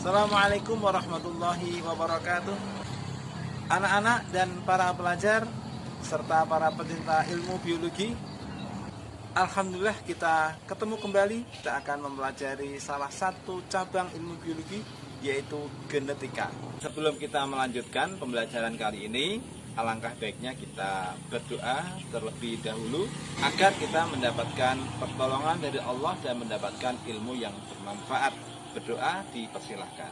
Assalamualaikum warahmatullahi wabarakatuh. Anak-anak dan para pelajar serta para pecinta ilmu biologi, alhamdulillah kita ketemu kembali. Kita akan mempelajari salah satu cabang ilmu biologi, yaitu genetika. Sebelum kita melanjutkan pembelajaran kali ini, alangkah baiknya kita berdoa terlebih dahulu agar kita mendapatkan pertolongan dari Allah dan mendapatkan ilmu yang bermanfaat. Berdoa dipersilahkan.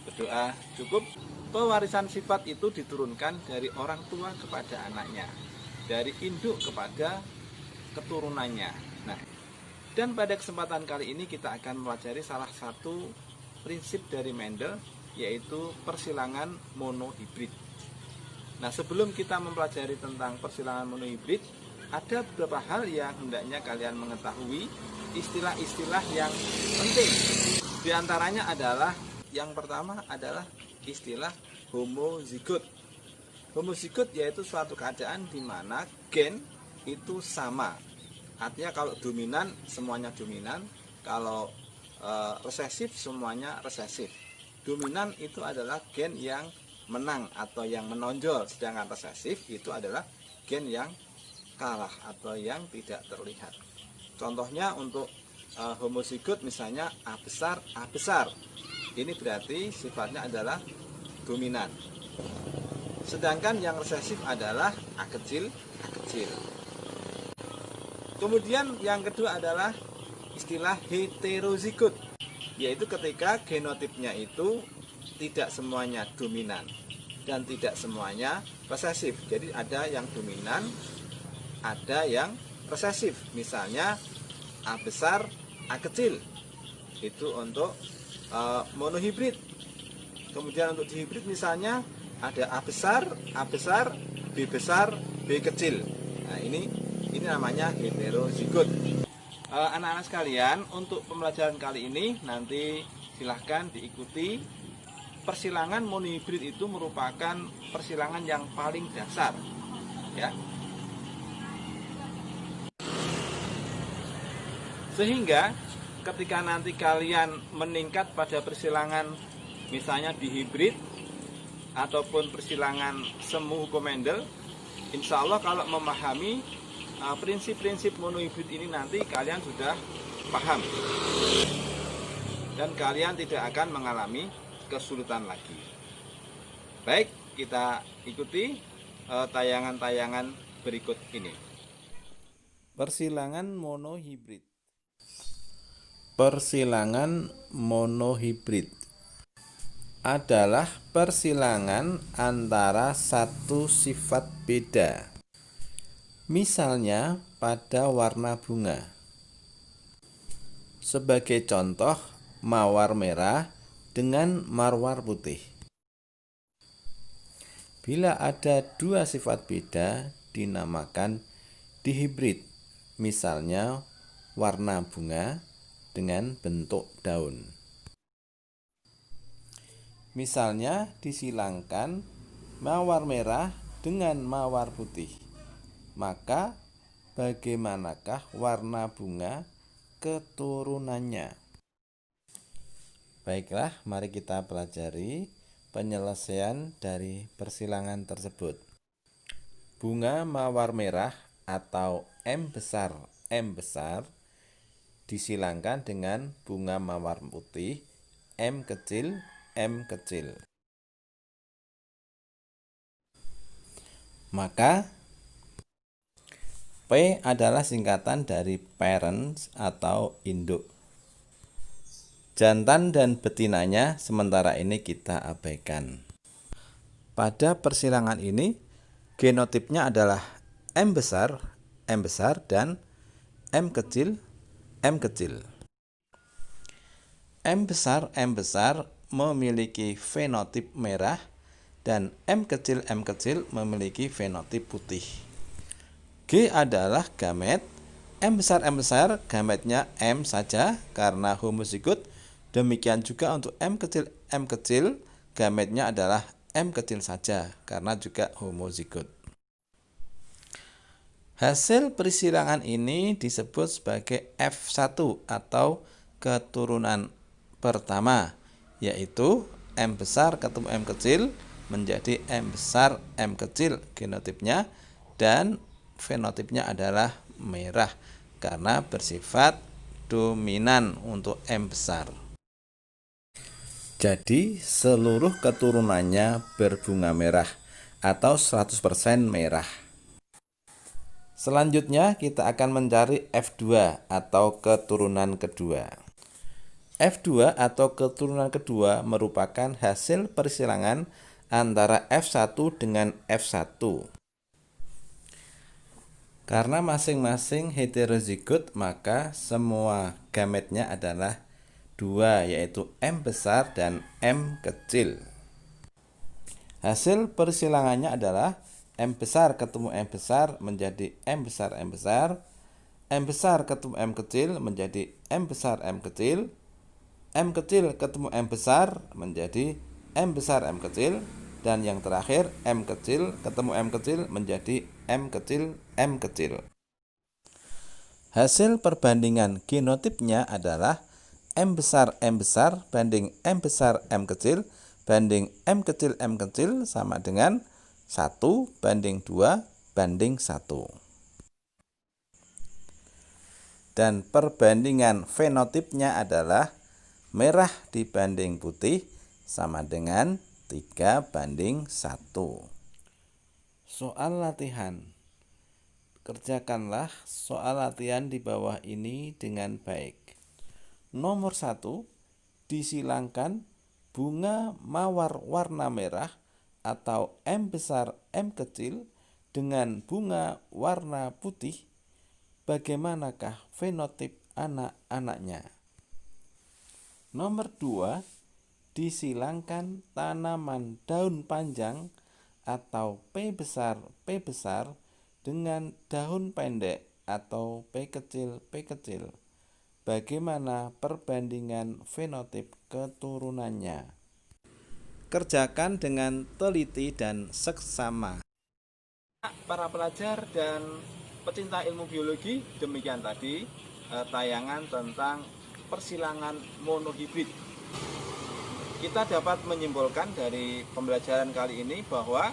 Berdoa cukup. Pewarisan sifat itu diturunkan dari orang tua kepada anaknya, dari induk kepada keturunannya. Nah, dan pada kesempatan kali ini kita akan mempelajari salah satu prinsip dari Mendel, yaitu persilangan monohibrid. Nah, sebelum kita mempelajari tentang persilangan monohibrid, ada beberapa hal yang hendaknya kalian mengetahui, istilah-istilah yang penting. Di antaranya adalah, yang pertama adalah istilah homozigot. Homozigot yaitu suatu keadaan di mana gen itu sama. Artinya kalau dominan, semuanya dominan. Kalau resesif, semuanya resesif. Dominan itu adalah gen yang menang atau yang menonjol, sedangkan resesif itu adalah gen yang kalah atau yang tidak terlihat. Contohnya untuk homozigot misalnya A besar, A besar. Ini berarti sifatnya adalah dominan. Sedangkan yang resesif adalah A kecil, A kecil. Kemudian yang kedua adalah istilah heterozigot, yaitu ketika genotipnya itu tidak semuanya dominan dan tidak semuanya resesif. Jadi ada yang dominan, ada yang resesif. Misalnya A besar, A kecil. Itu untuk monohibrid. Kemudian untuk dihibrid misalnya ada A besar, B besar, B kecil. Nah, ini namanya heterozigot. Anak-anak sekalian, untuk pembelajaran kali ini nanti silahkan diikuti. Persilangan monohibrid itu merupakan persilangan yang paling dasar, ya. Sehingga ketika nanti kalian meningkat pada persilangan misalnya dihibrid ataupun persilangan semu hukum Mendel, insya Allah kalau memahami prinsip-prinsip monohibrid ini nanti kalian sudah paham dan kalian tidak akan mengalami kesulitan lagi. Baik, kita ikuti tayangan-tayangan berikut ini. Persilangan monohibrid. Persilangan monohibrid adalah persilangan antara satu sifat beda. Misalnya pada warna bunga. Sebagai contoh, mawar merah dengan mawar putih. Bila ada dua sifat beda dinamakan dihibrid. Misalnya warna bunga dengan bentuk daun. Misalnya disilangkan mawar merah dengan mawar putih. Maka bagaimanakah warna bunga keturunannya? Baiklah, mari kita pelajari penyelesaian dari persilangan tersebut. Bunga mawar merah atau M besar disilangkan dengan bunga mawar putih M kecil. Maka P adalah singkatan dari parents atau induk. Jantan dan betinanya sementara ini kita abaikan. Pada persilangan ini genotipnya adalah M besar dan M kecil. M besar memiliki fenotip merah dan M kecil memiliki fenotip putih. G adalah gamet. M besar gametnya M saja karena homozigot. Demikian juga untuk M kecil gametnya adalah M kecil saja karena juga homozigot. Hasil persilangan ini disebut sebagai F1 atau keturunan pertama, yaitu M besar ketemu M kecil menjadi M besar M kecil genotipnya, dan fenotipnya adalah merah karena bersifat dominan untuk M besar. Jadi seluruh keturunannya berbunga merah atau 100% merah. Selanjutnya kita akan mencari F2 atau keturunan kedua. F2 atau keturunan kedua merupakan hasil persilangan antara F1 dengan F1. Karena masing-masing heterozigot, maka semua gametnya adalah 2, yaitu M besar dan M kecil. Hasil persilangannya adalah M besar ketemu M besar menjadi M besar M besar, M besar ketemu M kecil menjadi M besar M kecil, M kecil ketemu M besar menjadi M besar M kecil, dan yang terakhir M kecil ketemu M kecil menjadi M kecil M kecil. Hasil perbandingan genotipnya adalah M besar banding M besar M kecil banding M kecil sama dengan 1 banding 2 banding 1. Dan perbandingan fenotipnya adalah merah dibanding putih sama dengan 3 banding 1. Soal latihan. Kerjakanlah soal latihan di bawah ini dengan baik. Nomor 1, disilangkan bunga mawar warna merah atau M besar M kecil dengan bunga warna putih. Bagaimanakah fenotip anak-anaknya? Nomor 2, disilangkan tanaman daun panjang atau P besar dengan daun pendek atau P kecil. Bagaimana perbandingan fenotip keturunannya? Kerjakan dengan teliti dan seksama. Para pelajar dan pecinta ilmu biologi, demikian tadi tayangan tentang persilangan monohibrid. Kita dapat menyimpulkan dari pembelajaran kali ini bahwa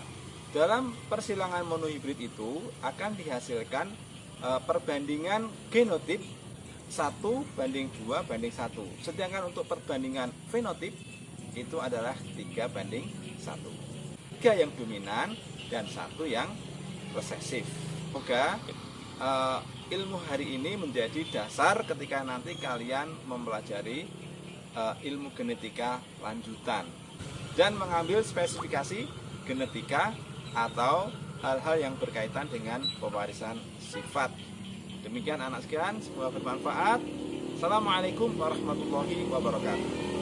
dalam persilangan monohibrid itu akan dihasilkan perbandingan genotip 1 banding 2 banding 1. Sedangkan untuk perbandingan fenotip itu adalah 3 banding 1. 3 yang dominan dan 1 yang resesif. Semoga ilmu hari ini menjadi dasar ketika nanti kalian mempelajari ilmu genetika lanjutan dan mengambil spesifikasi genetika atau hal-hal yang berkaitan dengan pewarisan sifat. Demikian anak sekalian, semoga bermanfaat. Assalamualaikum warahmatullahi wabarakatuh.